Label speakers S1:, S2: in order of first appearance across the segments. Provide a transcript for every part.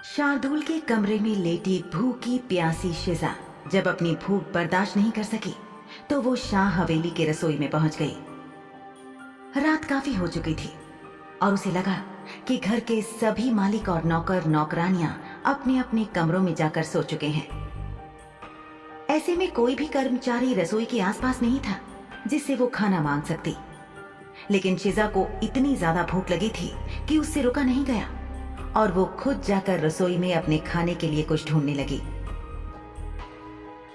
S1: शार्दुल के कमरे में लेटी भूखी प्यासी शिजा जब अपनी भूख बर्दाश्त नहीं कर सकी तो वो शाह हवेली के रसोई में पहुंच गई। रात काफी हो चुकी थी और उसे लगा कि घर के सभी मालिक और नौकर नौकरानियां अपने अपने कमरों में जाकर सो चुके हैं। ऐसे में कोई भी कर्मचारी रसोई के आसपास नहीं था जिससे वो खाना मांग सकती। लेकिन शिजा को इतनी ज्यादा भूख लगी थी कि उससे रुका नहीं गया और वो खुद जाकर रसोई में अपने खाने के लिए कुछ ढूंढने लगी।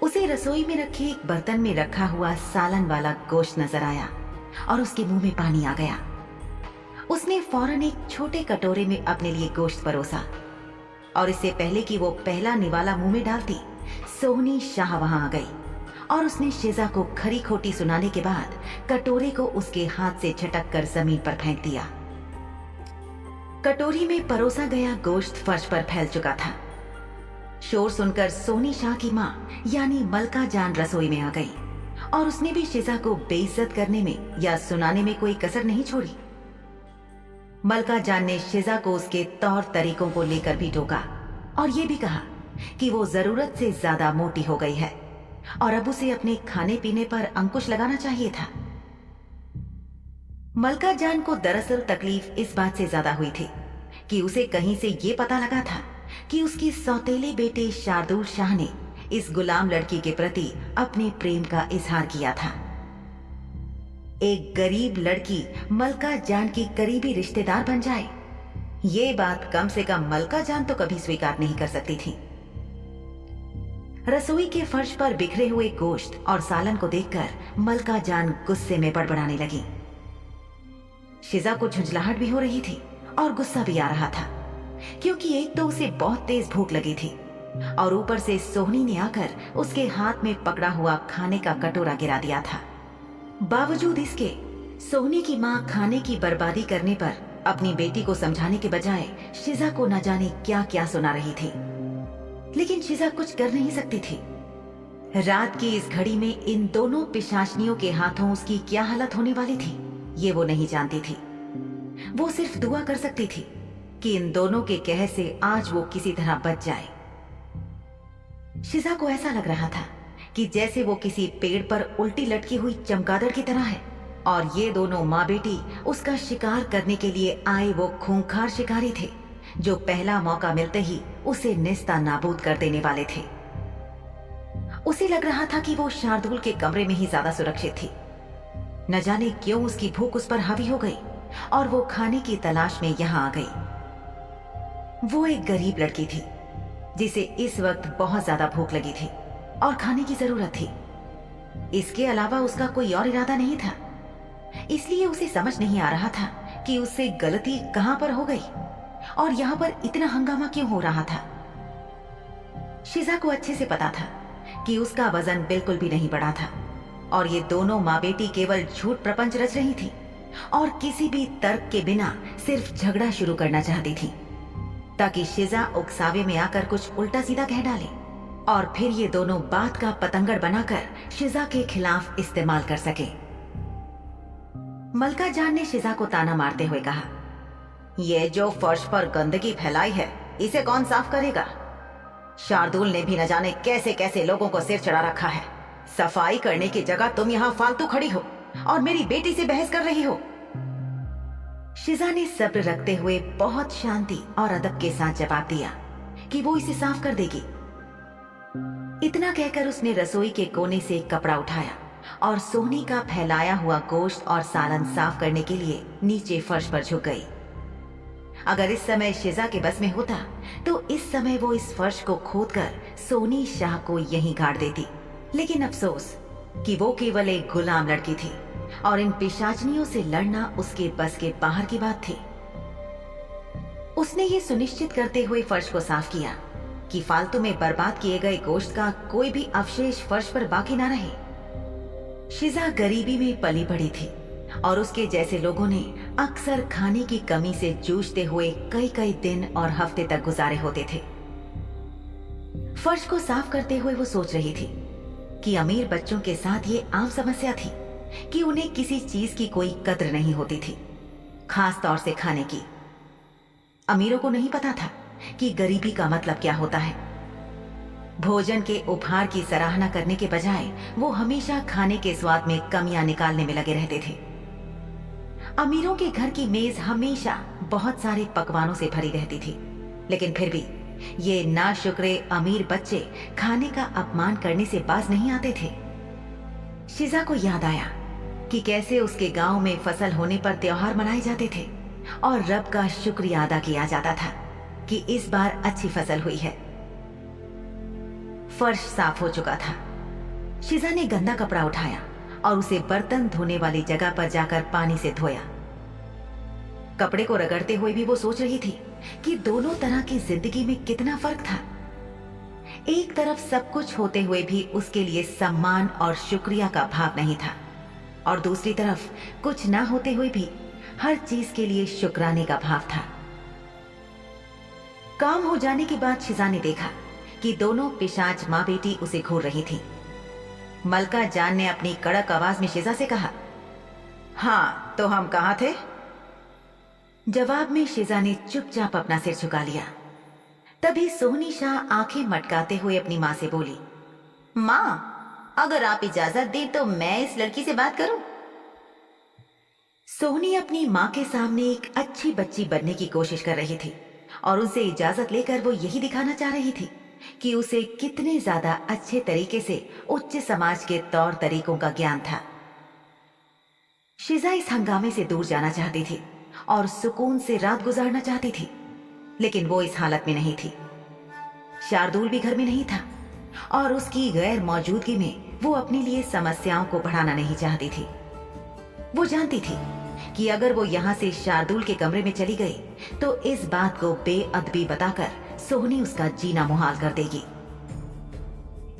S1: उसे रसोई में रखे एक बर्तन में रखा हुआ सालन वाला गोश्त नजर आया और उसके मुंह में पानी आ गया। उसने फौरन एक छोटे कटोरे में अपने लिए गोश्त परोसा और इससे पहले कि वो पहला निवाला मुंह में डालती, सोहनी शाह वहां आ गई और उसने शिजा को खरी खोटी सुनाने के बाद कटोरे को उसके हाथ से झटक कर जमीन पर फेंक दिया। कटोरी में परोसा गया गोश्त फर्श पर फैल चुका था। शोर सुनकर सोनी शाह की मां यानी मलका जान रसोई में आ गई और उसने भी शिजा को बेइज्जत करने में या सुनाने में कोई कसर नहीं छोड़ी। मलका जान ने शिजा को उसके तौर तरीकों को लेकर भी टोका और ये भी कहा कि वो जरूरत से ज्यादा मोटी हो गई है और अब उसे अपने खाने पीने पर अंकुश लगाना चाहिए था। मलका जान को दरअसल तकलीफ इस बात से ज्यादा हुई थी कि उसे कहीं से ये पता लगा था कि उसके सौतेले बेटे शार्दुल शाह ने इस गुलाम लड़की के प्रति अपने प्रेम का इजहार किया था। एक गरीब लड़की मलका जान की करीबी रिश्तेदार बन जाए, ये बात कम से कम मलका जान तो कभी स्वीकार नहीं कर सकती थी। रसोई के फर्श पर बिखरे हुए गोश्त और सालन को देखकर मलका जान गुस्से में बड़बड़ाने लगी। शिजा को झुंझलाहट भी हो रही थी और गुस्सा भी आ रहा था क्योंकि एक तो उसे बहुत तेज भूख लगी थी और ऊपर से सोहनी ने आकर उसके हाथ में पकड़ा हुआ खाने का कटोरा गिरा दिया था। बावजूद इसके सोहनी की मां खाने की बर्बादी करने पर अपनी बेटी को समझाने के बजाय शिजा को न जाने क्या क्या सुना रही थी, लेकिन शिजा कुछ कर नहीं सकती थी। रात की इस घड़ी में इन दोनों पिशाचनियों के हाथों उसकी क्या हालत होने वाली थी ये वो नहीं जानती थी। वो सिर्फ दुआ कर सकती थी कि इन दोनों के कह से आज वो किसी तरह बच जाए। शिजा को ऐसा लग रहा था कि जैसे वो किसी पेड़ पर उल्टी लटकी हुई चमगादड़ की तरह है और ये दोनों माँ बेटी उसका शिकार करने के लिए आए वो खूंखार शिकारी थे जो पहला मौका मिलते ही उसे नेस्ता नाबूद कर देने वाले थे। उसे लग रहा था कि वो शार्दुल के कमरे में ही ज्यादा सुरक्षित थी। न जाने क्यों उसकी भूख उस पर हावी हो गई और वो खाने की तलाश में यहां आ गई। वो एक गरीब लड़की थी जिसे इस वक्त बहुत ज्यादा भूख लगी थी और खाने की जरूरत थी। इसके अलावा उसका कोई और इरादा नहीं था, इसलिए उसे समझ नहीं आ रहा था कि उससे गलती कहां पर हो गई और यहाँ पर इतना हंगामा क्यों हो रहा था। शिजा को अच्छे से पता था कि उसका वजन बिल्कुल भी नहीं बढ़ा था और ये दोनों माँ बेटी केवल झूठ प्रपंच रच रही थी और किसी भी तर्क के बिना सिर्फ झगड़ा शुरू करना चाहती थी ताकि शिजा उकसावे में आकर कुछ उल्टा सीधा कह डाले और फिर ये दोनों बात का पतंगड़ बनाकर शिजा के खिलाफ इस्तेमाल कर सके। मलका जान ने शिजा को ताना मारते हुए कहा, ये जो फर्श पर गंदगी फैलाई है इसे कौन साफ करेगा? शार्दुल ने भी न जाने कैसे कैसे लोगों को सिर चढ़ा रखा है। सफाई करने की जगह तुम यहाँ फालतू खड़ी हो और मेरी बेटी से बहस कर रही हो। शिजा ने सब्र रखते हुए बहुत शांति और अदब के साथ जवाब दिया कि वो इसे साफ कर देगी। इतना कहकर उसने रसोई के कोने से एक कपड़ा उठाया और सोहनी का फैलाया हुआ गोश्त और सालन साफ करने के लिए नीचे फर्श पर झुक गई। अगर इस समय शिजा के बस में होता तो इस समय वो इस फर्श को खोदकर सोनी शाह को यहीं गाड़ देती, लेकिन अफसोस कि वो केवल एक गुलाम लड़की थी और इन पिशाचनियों से लड़ना उसके बस के बाहर की बात थी। उसने ये सुनिश्चित करते हुए फर्श को साफ किया कि फालतू में बर्बाद किए गए गोश्त का कोई भी अवशेष फर्श पर बाकी ना रहे। शिजा गरीबी में पली बड़ी थी और उसके जैसे लोगों ने अक्सर खाने की कमी से जूझते हुए कई कई दिन और हफ्ते तक गुजारे होते थे। फर्श को साफ करते हुए वो सोच रही थी कि अमीर बच्चों के साथ ये आम समस्या थी कि उन्हें किसी चीज की कोई कद्र नहीं होती थी, खास तौर से खाने की। अमीरों को नहीं पता था कि गरीबी का मतलब क्या होता है। भोजन के उपहार की सराहना करने के बजाय वो हमेशा खाने के स्वाद में कमियां निकालने में लगे रहते थे। अमीरों के घर की मेज हमेशा बहुत सारे पकवानों से भरी रहती थी, लेकिन फिर भी ये नाशुक्रे अमीर बच्चे खाने का अपमान करने से बाज नहीं आते थे। शिजा को याद आया कि कैसे उसके गांव में फसल होने पर त्योहार मनाए जाते थे और रब का शुक्रिया अदा किया जाता था कि इस बार अच्छी फसल हुई है। फर्श साफ हो चुका था। शिजा ने गंदा कपड़ा उठाया और उसे बर्तन धोने वाली जगह पर जाकर पानी से धोया। कपड़े को रगड़ते हुए भी वो सोच रही थी कि दोनों तरह की जिंदगी में कितना फर्क था। एक तरफ सब कुछ होते हुए भी उसके लिए सम्मान और शुक्रिया का भाव नहीं था, और दूसरी तरफ कुछ ना होते हुए भी हर चीज के लिए शुक्राने का भाव था। काम हो जाने के बाद शिजा ने देखा कि दोनों पिशाच माँ बेटी उसे घूर रही थी। मलका जान ने अपनी कड़क आवाज में शिजा से कहा, हाँ तो हम कहाँ थे? जवाब में शिजा ने चुपचाप अपना सिर झुका लिया। तभी सोहनी शाह आंखें मटकाते हुए अपनी माँ से बोली, माँ अगर आप इजाजत दें तो मैं इस लड़की से बात करूं। सोहनी अपनी माँ के सामने एक अच्छी बच्ची बनने की कोशिश कर रही थी और उनसे इजाजत लेकर वो यही दिखाना चाह रही थी कि उसे कितने ज्यादा अच्छे तरीके से उच्च समाज के तौर तरीकों का ज्ञान था। शिजा इस हंगामे से दूर जाना चाहती थी और सुकून से रात गुजारना चाहती थी, लेकिन वो इस हालत में नहीं थी। शार्दुल भी घर में नहीं था और उसकी गैर मौजूदगी में वो अपने लिए समस्याओं को बढ़ाना नहीं चाहती थी। वो जानती थी कि अगर वो यहाँ से शार्दुल के कमरे में चली गई तो इस बात को बेअदबी बताकर सोहनी उसका जीना मुहाल कर देगी।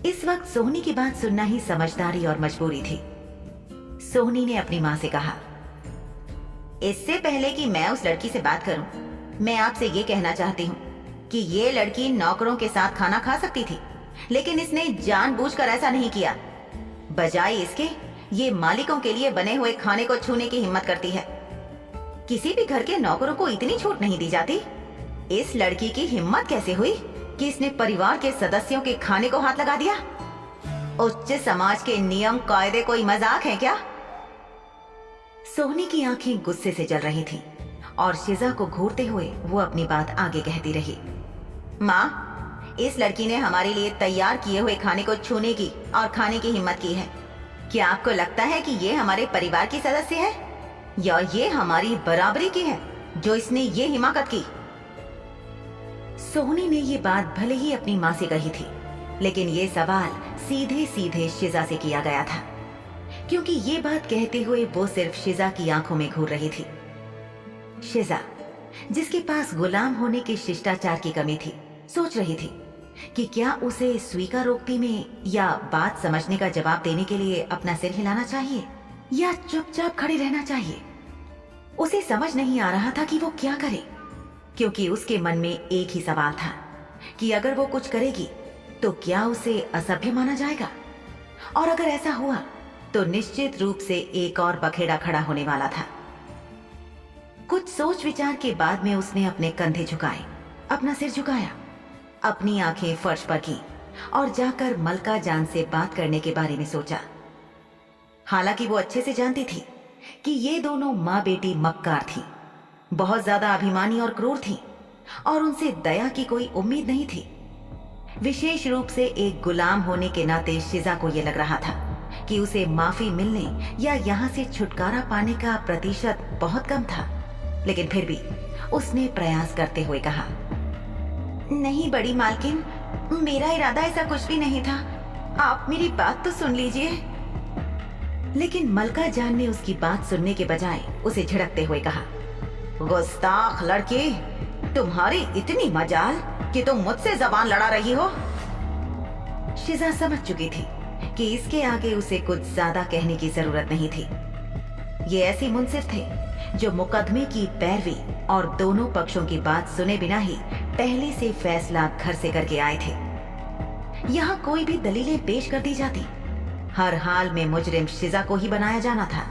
S1: इस वक्त सोहनी की बात सुनना ही समझदारी और मजबूरी थी। सोहनी ने अपनी माँ से कहा, इससे पहले कि मैं उस लड़की से बात करूं, मैं आपसे ये कहना चाहती हूँ कि ये लड़की नौकरों के साथ खाना खा सकती थी, लेकिन इसने जानबूझकर ऐसा नहीं किया। बजाय इसके ये मालिकों के लिए बने हुए खाने को छूने की हिम्मत करती है। किसी भी घर के नौकरों को इतनी छूट नहीं दी जाती। इस लड़की की हिम्मत कैसे हुई कि इसने परिवार के सदस्यों के खाने को हाथ लगा दिया? उच्च समाज के नियम कायदे कोई मजाक है क्या? सोहनी की आंखें गुस्से से जल रही थीं और शिजा को घूरते हुए वो अपनी बात आगे कहती रही, माँ इस लड़की ने हमारे लिए तैयार किए हुए खाने को छूने की और खाने की हिम्मत की है। क्या आपको लगता है कि ये हमारे परिवार की सदस्य है या ये हमारी बराबरी की है जो इसने ये हिमाकत की? सोहनी ने ये बात भले ही अपनी माँ से कही थी, लेकिन ये सवाल सीधे सीधे शिजा से किया गया था, क्योंकि ये बात कहते हुए वो सिर्फ शिजा की आंखों में घूर रही थी। शिजा जिसके पास गुलाम होने के शिष्टाचार की कमी थी, सोच रही थी कि क्या उसे स्वीकारोक्ति में या बात समझने का जवाब देने के लिए अपना सिर हिलाना चाहिए या चुपचाप खड़े रहना चाहिए। उसे समझ नहीं आ रहा था कि वो क्या करे, क्योंकि उसके मन में एक ही सवाल था कि अगर वो कुछ करेगी तो क्या उसे असभ्य माना जाएगा, और अगर ऐसा हुआ तो निश्चित रूप से एक और बखेड़ा खड़ा होने वाला था। कुछ सोच विचार के बाद में उसने अपने कंधे झुकाए, अपना सिर झुकाया, अपनी आंखें फर्श पर की और जाकर मलका जान से बात करने के बारे में सोचा। हालांकि वो अच्छे से जानती थी कि ये दोनों माँ बेटी मक्कार थी, बहुत ज्यादा अभिमानी और क्रूर थी और उनसे दया की कोई उम्मीद नहीं थी। विशेष रूप से एक गुलाम होने के नाते शिजा को यह लग रहा था कि उसे माफी मिलने या यहाँ से छुटकारा पाने का प्रतिशत बहुत कम था, लेकिन फिर भी उसने प्रयास करते हुए कहा, नहीं बड़ी मालकिन, मेरा इरादा ऐसा कुछ भी नहीं था, आप मेरी बात तो सुन लीजिए। लेकिन मलका जान ने उसकी बात सुनने के बजाय उसे झिड़कते हुए कहा, गुस्ताख लड़की, तुम्हारी इतनी मजाल कि तुम मुझसे जबान लड़ा रही हो। शिजा समझ चुकी थी कि इसके आगे उसे कुछ ज्यादा कहने की जरूरत नहीं थी। ये ऐसे मुंसिफ थे जो मुकदमे की पैरवी और दोनों पक्षों की बात सुने बिना ही पहले से फैसला घर से करके आए थे। यहाँ कोई भी दलीलें पेश कर दी जाती, हर हाल में मुजरिम शिजा को ही बनाया जाना था।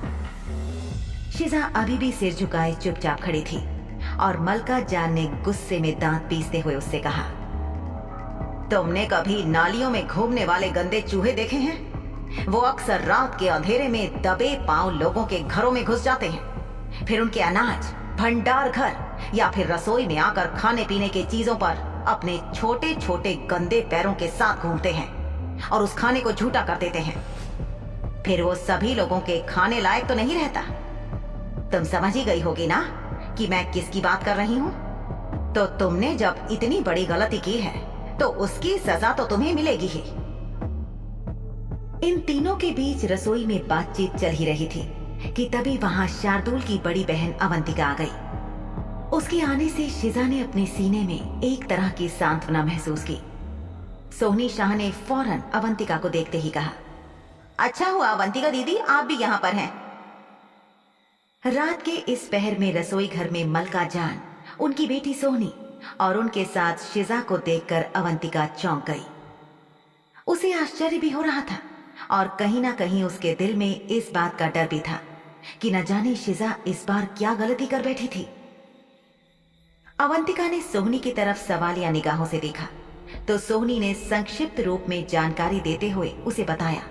S1: शिजा अभी भी सिर झुकाए चुपचाप खड़ी थी और मलका जान ने गुस्से में दांत पीसते हुए उससे कहा, तुमने कभी नालियों में घूमने वाले गंदे चूहे देखे हैं? वो अक्सर रात के अंधेरे में दबे पांव लोगों के घरों में घुस जाते हैं, फिर उनके अनाज, भंडार घर या फिर रसोई में आकर खाने पीने की चीजों पर अपने छोटे छोटे गंदे पैरों के साथ घूमते हैं और उस खाने को झूठा कर देते हैं। फिर वो सभी लोगों के खाने लायक तो नहीं रहता। तुम समझ ही गई होगी ना कि मैं किसकी बात कर रही हूँ। तो तुमने जब इतनी बड़ी गलती की है तो उसकी सजा तो तुम्हें मिलेगी ही। इन तीनों के बीच रसोई में बातचीत चल ही रही थी कि तभी वहां शार्दुल की बड़ी बहन अवंतिका आ गई। उसके आने से शिजा ने अपने सीने में एक तरह की सांत्वना महसूस की। सोहनी शाह ने फौरन अवंतिका को देखते ही कहा, अच्छा हुआ अवंतिका दीदी, आप भी यहाँ पर हैं। रात के इस पहर में रसोई घर में मलका जान, उनकी बेटी सोहनी और उनके साथ शिजा को देखकर अवंतिका चौंक गई। उसे आश्चर्य भी हो रहा था और कहीं ना कहीं उसके दिल में इस बात का डर भी था कि न जाने शिजा इस बार क्या गलती कर बैठी थी। अवंतिका ने सोहनी की तरफ सवालिया निगाहों से देखा तो सोहनी ने संक्षिप्त रूप में जानकारी देते हुए उसे बताया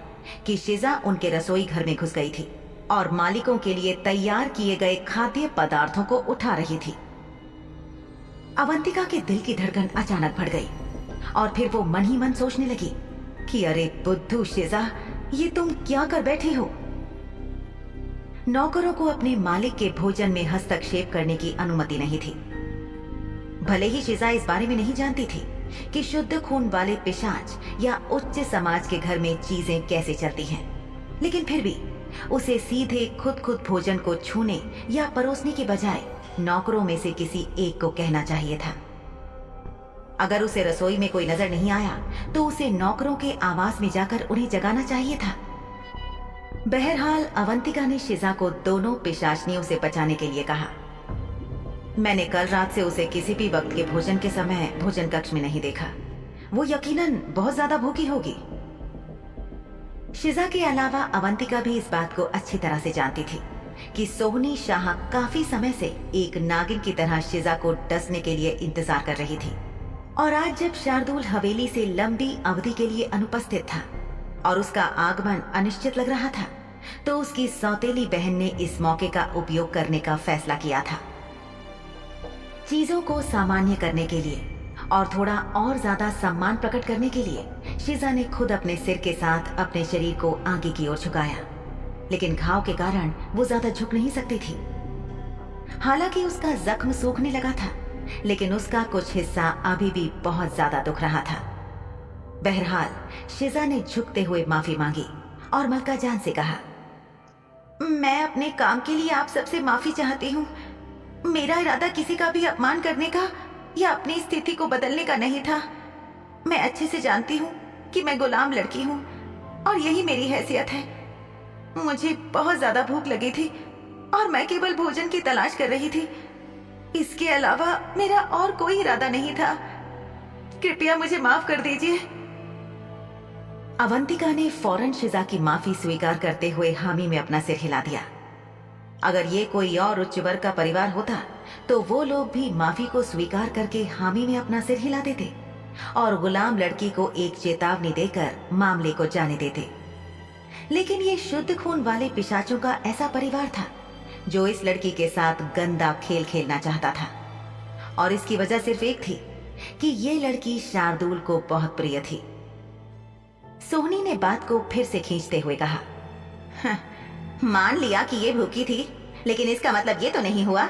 S1: कि शिजा उनके रसोई घर में घुस गई थी और मालिकों के लिए तैयार किए गए खाद्य पदार्थों को उठा रही थी। अवंतिका के दिल की धड़कन अचानक बढ़ गई और फिर वो मन ही मन सोचने लगी कि अरे बुद्धू शिजा, ये तुम क्या कर बैठी हो। नौकरों को अपने मालिक के भोजन में हस्तक्षेप करने की अनुमति नहीं थी। भले ही शिजा इस बारे में नहीं जानती थी कि शुद्ध खून वाले पिशाच या उच्च समाज के घर में चीजें कैसे चलती हैं, लेकिन फिर भी उसे सीधे खुद भोजन को छूने या परोसने के बजाय नौकरों में से किसी एक को कहना चाहिए था। अगर उसे रसोई में कोई नजर नहीं आया तो उसे नौकरों के आवास में जाकर उन्हें जगाना चाहिए था। बहरहाल अवंतिका ने शिजा को दोनों पिशाचनियों से बचाने के लिए कहा, मैंने कल रात से उसे किसी भी वक्त के भोजन के समय भोजन कक्ष में नहीं देखा। वो यकीनन बहुत ज्यादा भूखी होगी। शिजा के अलावा अवंतिका भी इस बात को अच्छी तरह से जानती थी कि सोहनी शाह काफी समय से एक नागिन की तरह शिजा को डसने के लिए इंतजार कर रही थी और आज जब शार्दुल हवेली से लंबी अवधि के लिए अनुपस्थित था और उसका आगमन अनिश्चित लग रहा था तो उसकी सौतेली बहन ने इस मौके का उपयोग करने का फैसला किया था। चीजों को सामान्य करने के लिए और थोड़ा और ज्यादा सम्मान प्रकट करने के लिए शिजा ने खुद अपने सिर के साथ अपने शरीर को आगे की ओर झुकाया, लेकिन घाव के कारण वो ज्यादा झुक नहीं सकती थी। हालांकि उसका जख्म सूखने लगा था, लेकिन उसका कुछ हिस्सा अभी भी बहुत ज्यादा दुख रहा था। बहरहाल शिजा ने झुकते हुए माफी मांगी और मलका जान से कहा, मैं अपने काम के लिए आप सबसे माफी चाहती हूँ। मेरा इरादा किसी का भी अपमान करने का या अपनी स्थिति को बदलने का नहीं था। मैं अच्छे से जानती हूँ कि मैं गुलाम लड़की हूँ और यही मेरी हैसियत है। मुझे बहुत ज्यादा भूख लगी थी और मैं केवल भोजन की तलाश कर रही थी। इसके अलावा मेरा और कोई इरादा नहीं था। कृपया मुझे माफ कर दीजिए। अवंतिका ने फौरन शिजा की माफी स्वीकार करते हुए हामी में अपना सिर हिला दिया। अगर ये कोई और उच्च वर्ग का परिवार होता तो वो लोग भी माफी को स्वीकार करके हामी में अपना सिर हिला देते और गुलाम लड़की को एक चेतावनी देकर मामले को जाने देते। लेकिन ये शुद्ध खून वाले पिशाचों का ऐसा परिवार था जो इस लड़की के साथ गंदा खेल खेलना चाहता था और इसकी वजह सिर्फ एक थी कि ये लड़की शार्दुल को बहुत प्रिय थी। सोहनी ने बात को फिर से खींचते हुए कहा, मान लिया कि ये भूखी थी, लेकिन इसका मतलब ये तो नहीं हुआ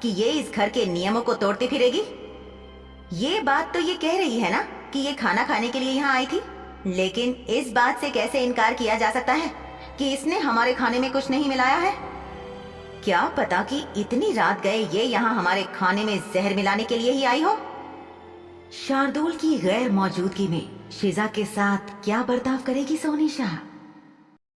S1: कि ये इस घर के नियमों को तोड़ती फिरेगी। ये बात तो ये कह रही है ना कि ये खाना खाने के लिए यहाँ आई थी, लेकिन इस बात से कैसे इनकार किया जा सकता है कि इसने हमारे खाने में कुछ नहीं मिलाया है। क्या पता कि इतनी रात गए ये यहाँ हमारे खाने में जहर मिलाने के लिए ही आई हो। शार्दुल की गैर मौजूदगी में शिजा के साथ क्या बर्ताव करेगी सोहनी शाह।